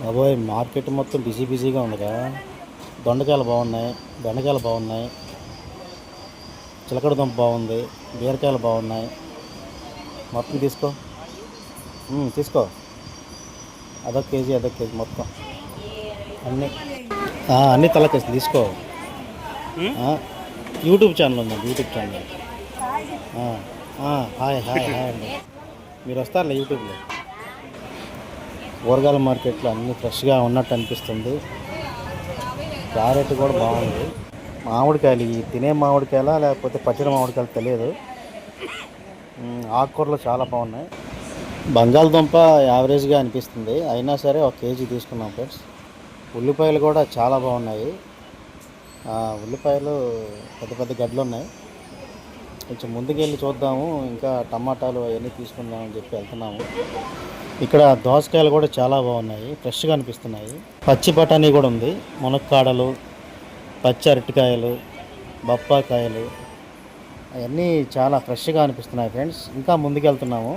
బాబోయ్ మార్కెట్ మొత్తం బిజీ బిజీగా ఉందిగా. దొండకాయలు బాగున్నాయి, బెండకాయలు బాగున్నాయి, చిలకడ దుంప బాగుంది, బీరకాయలు బాగున్నాయి. మొత్తం తీసుకో. తీసుకో. అదొక కేజీ మొత్తం అన్నీ అన్నీ తలకేసి తీసుకో. యూట్యూబ్ ఛానల్ ఉందండి, YouTube channel. Hi hi hi అండి. మీరు వస్తారులే యూట్యూబ్లో. కూరగాయల మార్కెట్లో అన్నీ ఫ్రెష్గా ఉన్నట్టు అనిపిస్తుంది. క్యారెట్ కూడా బాగుంది. మామిడికాయలు ఈ తినే మామిడికాయలా లేకపోతే పచ్చడి మామిడికాయలు తెలియదు. ఆకుకూరలు చాలా బాగున్నాయి. బంగాళదుంప యావరేజ్గా అనిపిస్తుంది, అయినా సరే ఒక కేజీ తీసుకున్నాం ఫ్రెండ్స్. ఉల్లిపాయలు కూడా చాలా బాగున్నాయి. ఉల్లిపాయలు పెద్ద పెద్ద గడ్డలు ఉన్నాయి. కొంచెం ముందుకెళ్ళి చూద్దాము, ఇంకా టమాటాలు అవన్నీ తీసుకుందామని చెప్పి వెళ్తున్నాము. ఇక్కడ దోసకాయలు కూడా చాలా బాగున్నాయి, ఫ్రెష్గా అనిపిస్తున్నాయి. పచ్చి బఠానీ కూడా ఉంది, మునక్కాడలు, పచ్చి అరటికాయలు, బొప్పాకాయలు అవన్నీ చాలా ఫ్రెష్గా అనిపిస్తున్నాయి ఫ్రెండ్స్. ఇంకా ముందుకెళ్తున్నాము.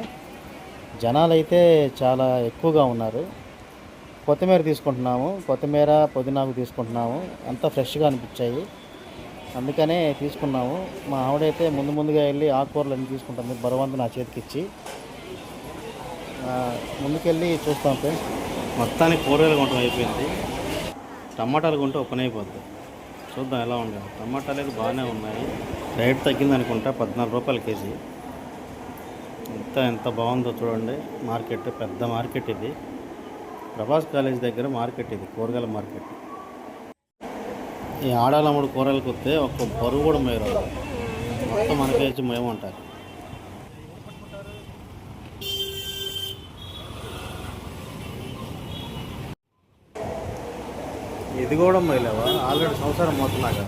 జనాలు అయితే చాలా ఎక్కువగా ఉన్నారు. కొత్తిమీర తీసుకుంటున్నాము, కొత్తిమీర పుదీనాకు తీసుకుంటున్నాము. అంతా ఫ్రెష్గా అనిపించాయి, అందుకనే తీసుకున్నాము. మా ఆవిడైతే ముందుగా వెళ్ళి ఆకుకూరలు అన్నీ తీసుకుంటుంది, బరువంతా నా చేతికి ఇచ్చి. ముందుకెళ్ళి చూస్తాం ఫ్రెండ్స్. మొత్తానికి కూరగాయలు కొనడం అయిపోయింది. టమాటాలు కొంటే ఒక పని అయిపోద్ది. చూద్దాం ఎలా ఉండదు. టమాటాలు అయితే బాగానే ఉన్నాయి. రేట్ తగ్గింది అనుకుంటా, 14 రూపాయల కేజీ. ఎంత బాగుందో చూడండి. మార్కెట్ పెద్ద మార్కెట్ ఇది. ప్రభాస్ కాలేజ్ దగ్గర మార్కెట్ ఇది, కూరగాయల మార్కెట్. ఈ ఆడాలమ్ముడు కూరగాయలకు వస్తే ఒక్క బరువు కూడా మేరు, మొత్తం మనకే వచ్చి మేమంటారు. ఇది కూడా మైలేవా, ఆల్రెడీ సంవత్సరం మొత్తంలాగా.